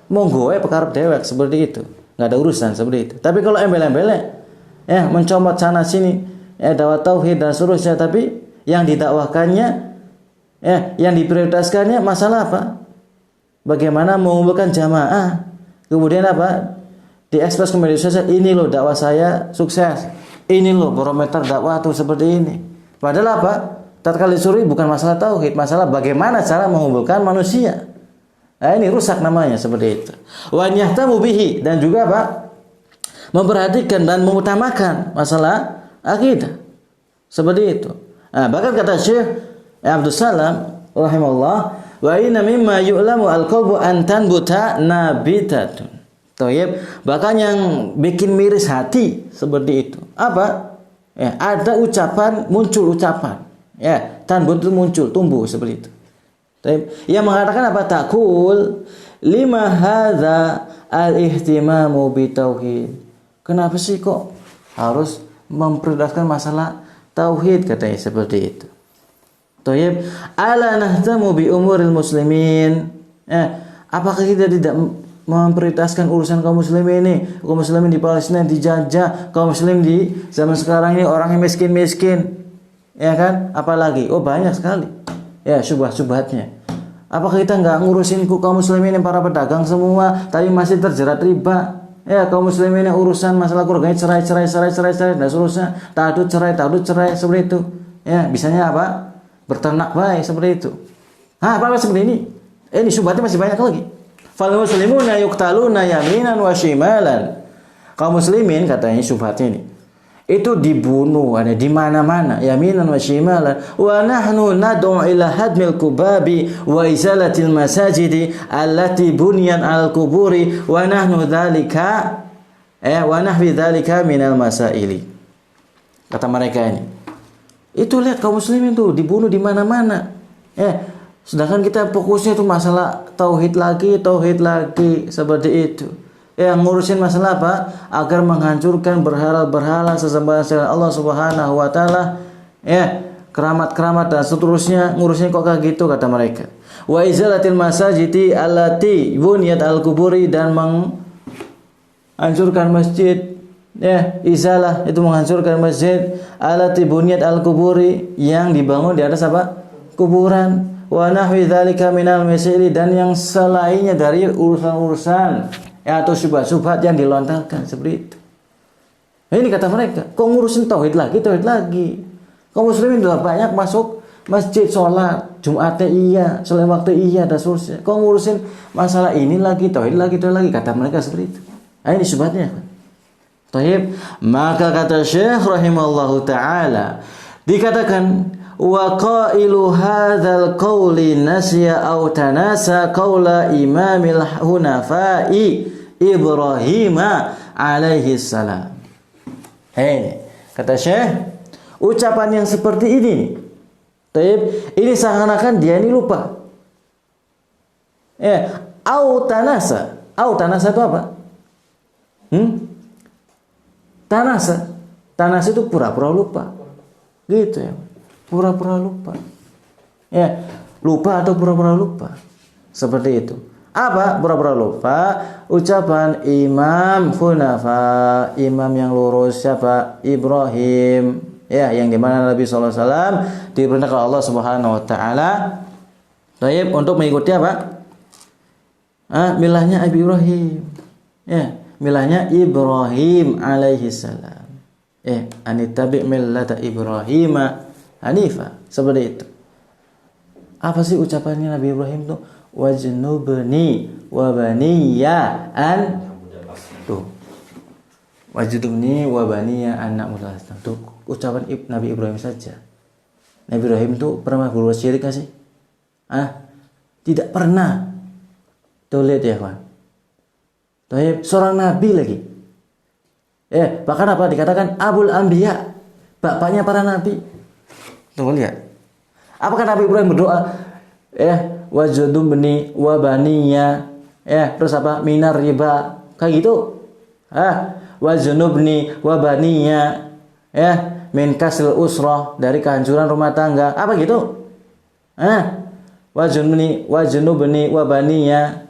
monggo perkara dewek seperti itu. Enggak ada urusan seperti itu. Tapi kalau embel-embelnya mencomot sana sini, dakwah tauhid dan seterusnya, tapi yang didakwahkannya, yang diprioritaskannya masalah apa? Bagaimana mengumpulkan jamaah? Kemudian apa? Diekspos ke media sosial, ini loh dakwah saya sukses. Ini loh barometer dakwah tuh seperti ini. Padahal apa? Tatkala disuruh bukan masalah tauhid, masalah bagaimana cara mengumpulkan manusia. Nah, ini rusak namanya seperti itu. Wa yahtamu bihi, dan juga apa? Memperhatikan dan mengutamakan masalah akidah. Seperti itu. Bahkan kata Syekh Abdul Salam rahimahullah, wa inna mimma yu'lamu al-qalbu an tanbuta nabitatun. Tayyib. Bahkan yang bikin miris hati seperti itu. Apa? Ada ucapan, muncul ucapan. Tanbut itu muncul, tumbuh seperti itu. Tayyib. Yang mengatakan apa? Taqul lima hadza al-ihtimamu bi tauhid. Kenapa sih kok harus memprioritaskan masalah tauhid, katanya seperti itu. Tayyib. Ala nahtamu bi umuril muslimin. Apakah kita tidak memprioritaskan urusan kaum muslimin ini? Kaum muslimin di Palestina dijajah, kaum muslim di zaman sekarang ini orang yang miskin-miskin. Ya kan? Apalagi? Banyak sekali. Syubhat-syubhatnya. Apakah kita enggak ngurusin kaum muslimin yang para pedagang semua tapi masih terjerat riba? Kaum muslimin yang urusan masalah keluarganya cerai dan seterusnya, ta'adud cerai seperti itu. Bisanya apa? Berternak baik seperti itu. Apa seperti ini? Ini syubhatnya masih banyak lagi. Fal muslimuna yuqtaluna yaminan wa shimalan. Kaum muslimin katanya syubhatnya ini, itu dibunuh ada di mana-mana, yaminan wa shimalan, wa nahnu nad'u ila hadmil kubabi wa izalatil masajidi allati bunyan al kuburi wa nahnu dzalika wa nahwi dzalika minal masaili. Kata mereka ini, itu lihat kaum muslimin tuh dibunuh di mana-mana. Sedangkan kita fokusnya itu masalah tauhid lagi seperti itu. Ngurusin masalah apa? Agar menghancurkan berhala-berhala sesembahan selain Allah Subhanahu wa taala, keramat-keramat dan seterusnya, ngurusin kok kayak gitu, kata mereka. Wa izalatil masajidi allati bunyat al-kuburi, dan menghancurkan masjid. Izalah itu menghancurkan masjid allati bunyat al-kuburi, yang dibangun di atas apa? Kuburan. Wa nahwi dzalika minal masaili, dan yang selainnya dari urusan-urusan atau syubhat-syubhat yang dilontarkan seperti itu. Ini kata mereka, kok ngurusin tauhid lagi. Kaum muslimin sudah banyak masuk masjid, sholat, Jumatnya iya, sholat waktu iya, dan seterusnya. Kok ngurusin masalah ini lagi, tauhid lagi, kata mereka seperti itu. Ini syubhatnya. Tayyib. Maka kata Syekh rahimallahu taala, dikatakan wa qailu hadzal qawli nasiya aw tanasa qawla imamil hunafa'i Ibrahim alaihi salam. Kata Syekh, ucapan yang seperti ini ini seakan-akan dia ini lupa. Au tanasa. Au tanasa itu apa? Tanasa itu pura-pura lupa. Gitu ya. Pura-pura lupa. Lupa atau pura-pura lupa. Seperti itu. Apa? Pura-pura lupa. Ucapan Imam Hunafa, imam yang lurus siapa? Ibrahim. Yang dimana Nabi SAW diperintahkan Allah Subhanahu Wa Taala untuk mengikuti apa? Milahnya Abi Ibrahim. Milahnya Ibrahim alaihi salam. Anittabi millata Ibrahim hanifa. Seperti itu. Apa sih ucapannya Nabi Ibrahim itu? Wajnubni wa baniya an wajnubni wa baniya an na'budu. Itu ucapan Nabi Ibrahim saja. Nabi Ibrahim itu pernah berbuat syirik enggak sih? Tidak pernah. Tuh lihat ya kawan. Seorang nabi lagi. Bahkan apa dikatakan Abul Anbiya, bapaknya para nabi. Tuh lihat. Apakah Nabi Ibrahim berdoa? Wajnubni wa baniya. Terus apa? Minar riba. Kayak gitu. Wajnubni wa baniya. Min kasril usrah, dari kehancuran rumah tangga. Apa gitu? Wajnubni wa baniya.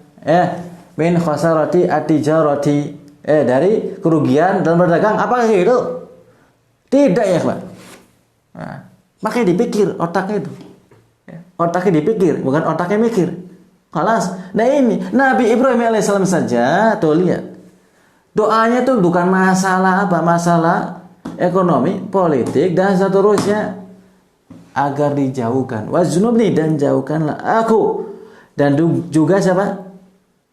Min khasarati at-tijarati, dari kerugian dalam berdagang. Apa gitu? Tidak ya, Pak. Makanya dipikir otaknya itu. Otaknya dipikir, bukan otaknya mikir. Kelas. Nah ini Nabi Ibrahim alaihissalam saja tuh lihat. Doanya tuh bukan masalah apa? Masalah ekonomi, politik dan seterusnya. Agar dijauhkan. Wajnubni, dan jauhkanlah aku. Dan juga siapa?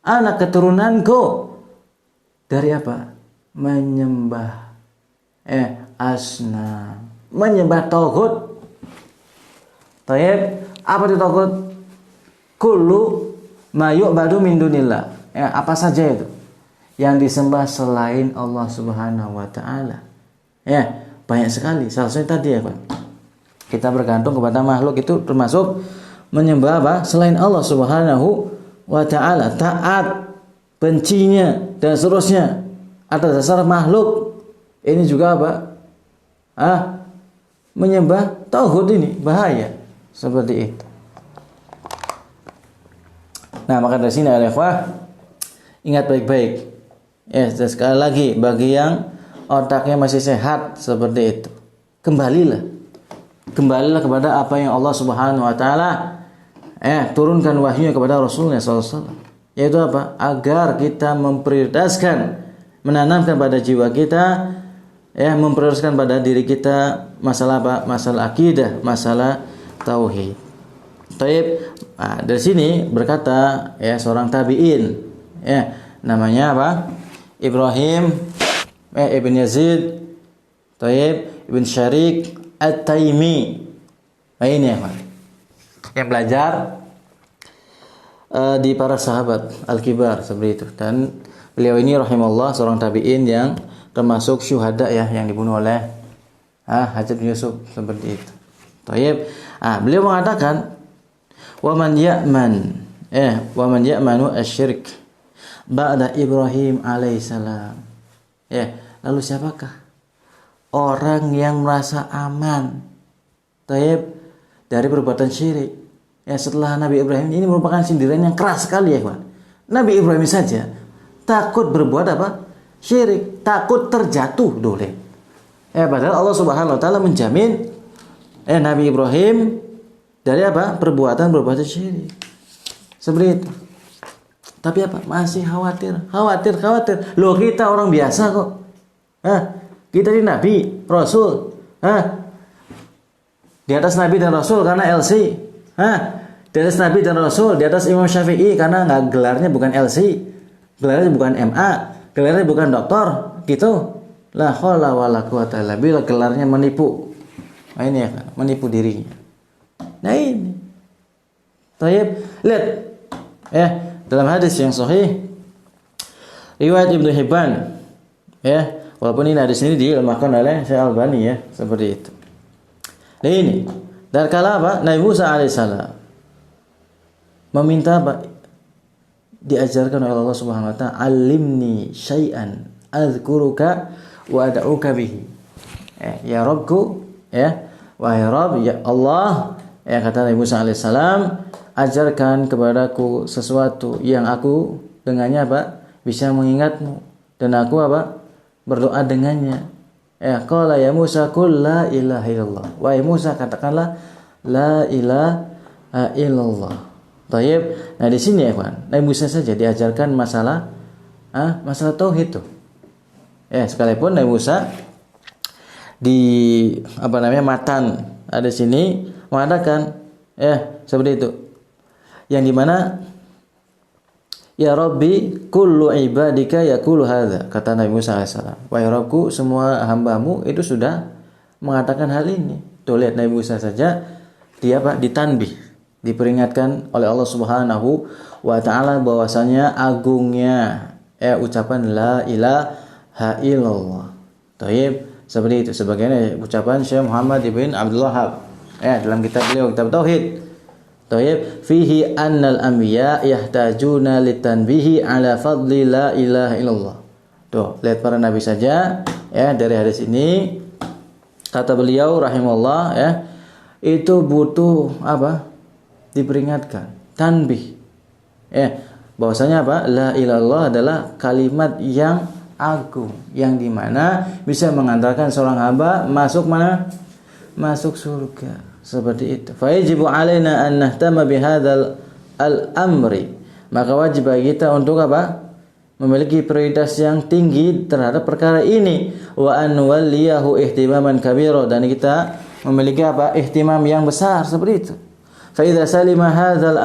Anak keturunanku dari apa? Menyembah asnam, menyembah tauhid. Apa itu tauhid? Kullu ma yu'badu min dunillah. Apa saja itu yang disembah selain Allah Subhanahu wa taala. Banyak sekali. Salah satunya tadi ya, Pak. Kita bergantung kepada makhluk itu termasuk menyembah apa? Selain Allah Subhanahu wa ta'ala, taat, bencinya dan seterusnya atas dasar makhluk. Ini juga apa? Menyembah tauhid ini bahaya seperti itu. Nah, maka dari sini ikhwah, ingat baik-baik. Sekali lagi bagi yang otaknya masih sehat seperti itu, kembalilah kepada apa yang Allah Subhanahu wa taala turunkan wahyunya kepada Rasulullah SAW. Yaitu apa? Agar kita memprioritaskan, menanamkan pada jiwa kita, memprioritaskan pada diri kita masalah apa? Masalah akidah, masalah tauhid. Dari sini berkata seorang tabi'in, namanya apa? Ibrahim ibn Yazid ibn Syarik At-Taimi. Ini ya, Pak. Yang belajar di para sahabat al-kibar seperti itu. Dan beliau ini rahimahullah seorang tabi'in yang termasuk syuhada yang dibunuh oleh Hajjaj bin Yusuf seperti itu. Beliau mengatakan wa man ya'manu asyirk ba'da Ibrahim alaihissalam. Lalu siapakah orang yang merasa aman dari perbuatan syirik setelah Nabi Ibrahim? Ini merupakan sindiran yang keras sekali ya, kawan. Nabi Ibrahim saja takut berbuat apa? Syirik, takut terjatuh doleh. Padahal Allah Subhanahu wa taala menjamin Nabi Ibrahim dari apa? Perbuatan syirik. Seperti itu. Tapi apa? Masih khawatir. Loh, kita orang biasa kok. Kita ini Nabi, Rasul. Di atas Nabi dan Rasul karena LC. Di atas Nabi dan Rasul, di atas Imam Syafi'i karena nggak gelarnya bukan LC, gelarnya bukan MA, gelarnya bukan doktor, gitu. La haula wala quwata illa billah, gelarnya menipu. Ini ya, menipu dirinya. Nah ini. Taib, lihat ya, dalam hadis yang sahih riwayat Ibnu Hibban ya, walaupun ini hadis ini dilemahkan oleh Syekh Albani ya, seperti itu. Nah ini, dan kala apa? Nabi Musa alaihissalam meminta apa? Diajarkan oleh Allah Subhanahu wa taala, "Alimni syai'an adzkuruka wa ad'uka bihi." Ya Rabbku, ya, wahai Rabb, ya Allah, ya kata Nabi Musa alaihissalam, ajarkan kepadaku sesuatu yang aku dengannya apa? Bisa mengingatmu dan aku apa? Berdoa dengannya. Qala ya Musa qul la ilaha illallah. Wahai Musa, katakanlah la ilaha illallah. Baik. Nah di sini ya kawan, Nabi Musa saja diajarkan masalah tauhid tuh. Sekalipun Nabi Musa di matan ada sini mengatakan seperti itu. Yang dimana ya Rabbi kullu ibadika yaqulu hadza, kata Nabi Musa alaihissalam, wahai Rabbku, semua hambamu itu sudah mengatakan hal ini. Tuh lihat Nabi Musa saja dia ditanbih, diperingatkan oleh Allah Subhanahu wa taala bahwasanya agungnya ucapan la ilaha illallah. Taib, seperti itu sebagaimana ucapan Syekh Muhammad ibn Abdul Wahhab dalam kitab beliau, kitab tauhid. Taib, fihi annal anbiya yahtajuna litanbihi ala fadli la ilaha illallah. Tuh, lihat para nabi saja dari hadis ini kata beliau rahimahullah itu butuh apa? Diperingatkan, tanbih. Bahwasanya apa? La ilaha illallah adalah kalimat yang agung yang dimana bisa mengantarkan seorang hamba masuk mana? Masuk surga. Seperti itu. Fa yajibu alaina an nahtama bihadzal al-amri. Maka wajib bagi kita untuk apa? Memiliki prioritas yang tinggi terhadap perkara ini. Wa an nuwalliyahu ihtimaman kabira, dan kita memiliki apa? Ihtimam yang besar seperti itu. Fa idza salima hadzal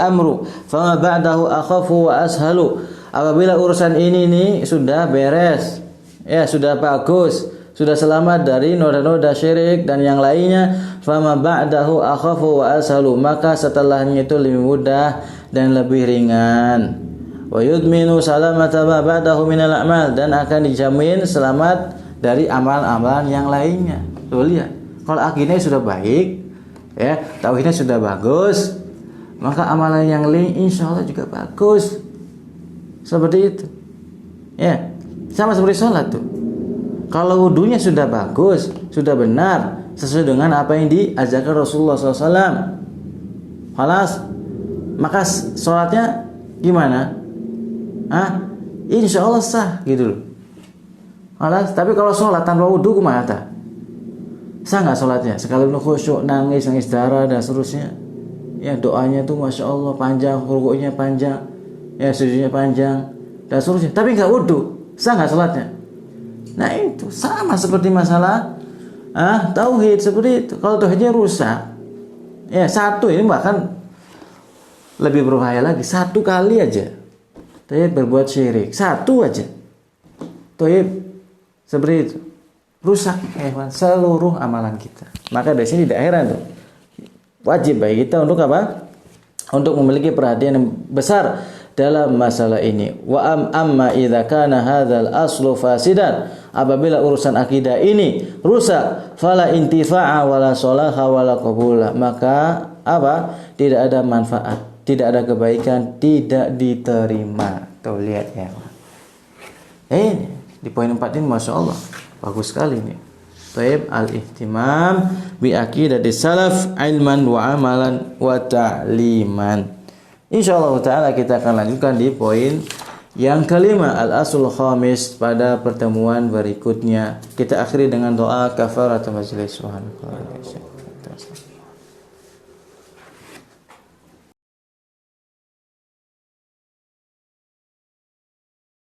amru fama ba'dahu akhafu wa ashalu. Apabila urusan ini sudah beres, sudah bagus, sudah selamat dari noda-noda syirik dan yang lainnya, fama ba'dahu akhafu wa ashalu, maka setelahnya itu lebih mudah dan lebih ringan. Wa yudminu salamata ma ba'dahu minal a'mal, dan akan dijamin selamat dari amalan-amalan yang lainnya. Tuh lihat, kalau akidahnya sudah baik, tauhidnya sudah bagus, maka amalan yang lain insyaallah juga bagus. Seperti itu. Sama seperti sholat tuh. Kalau wudunya sudah bagus, sudah benar, sesuai dengan apa yang diajarkan Rasulullah SAW, halas, maka sholatnya gimana? Insya Allah sah gitu loh. Halas. Tapi kalau sholat tanpa wudu kemana? Sah nggak sholatnya? Sekalipun khusyuk, nangis darah dan seterusnya. Doanya tuh masya Allah panjang, rukuknya panjang, sujudnya panjang dan seterusnya. Tapi nggak wudu, sah nggak sholatnya? Nah itu sama seperti masalah tauhid seperti itu. Kalau tauhidnya rusak, satu ini bahkan lebih berbahaya lagi. Satu kali aja tauhid berbuat syirik, satu aja tauhid seperti itu, rusak seluruh amalan kita. Maka dari sini di akhirat tuh wajib bagi kita untuk apa? Untuk memiliki perhatian yang besar dalam masalah ini. Wa amma idza kana hadzal aslu fasidan, apabila urusan akidah ini rusak, fala intifa'a wala salaha wala qabula, maka apa? Tidak ada manfaat, tidak ada kebaikan, tidak diterima. Tuh lihat ya. Ini di poin 4 ini masya Allah bagus sekali nih. Taib, al-ihtimam bi aqidati salaf ilman wa amalan wa ta'liman. Insyaallah taala kita akan lanjutkan di poin yang kelima, al-aslul khamis, pada pertemuan berikutnya. Kita akhiri dengan doa kafaratul majlis. Subhanallah.